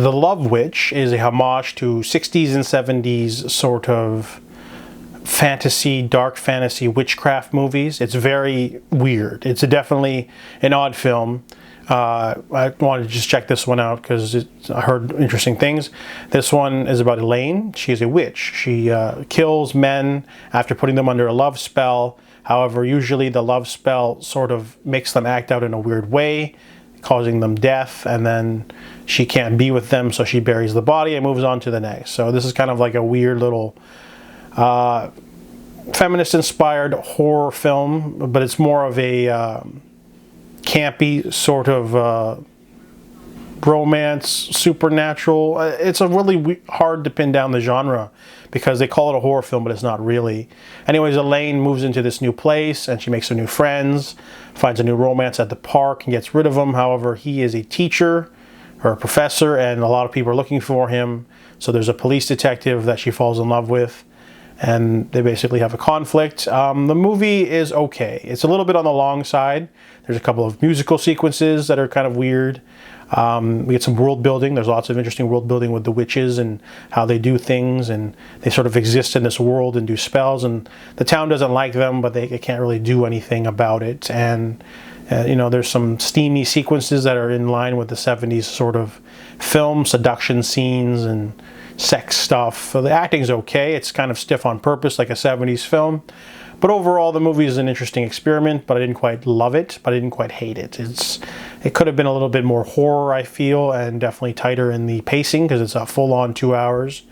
The Love Witch is a homage to 60s and 70s sort of fantasy, dark fantasy, witchcraft movies. It's very weird. It's definitely an odd film. I wanted to just check this one out because I heard interesting things. This one is about Elaine. She's a witch. She kills men after putting them under a love spell. However, usually the love spell sort of makes them act out in a weird way, causing them death, and then she can't be with them, so she buries the body and moves on to the next. So this is kind of like a weird little feminist-inspired horror film, but it's more of a campy sort of romance, supernatural. It's a really hard to pin down the genre because they call it a horror film, but it's not really. Anyways, Elaine moves into this new place and she makes some new friends, finds a new romance at the park and gets rid of him. However, he is a teacher or a professor and a lot of people are looking for him. So there's a police detective that she falls in love with, and they basically have a conflict. The movie is okay. It's a little bit on the long side. There's a couple of musical sequences that are kind of weird. We get some world building. There's lots of interesting world building with the witches and how they do things, and they sort of exist in this world and do spells, and the town doesn't like them, but they can't really do anything about it. And you know, there's some steamy sequences that are in line with the 70s sort of film, seduction scenes and sex stuff. So the acting's okay. It's kind of stiff on purpose, like a 70s film. But overall, the movie is an interesting experiment, but I didn't quite love it, but I didn't quite hate it. It could have been a little bit more horror, I feel, and definitely tighter in the pacing because it's a full-on 2 hours.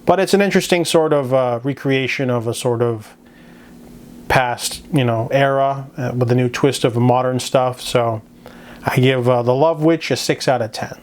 But it's an interesting sort of recreation of a sort of past, you know, era with a new twist of modern stuff. So I give The Love Witch a 6 out of 10.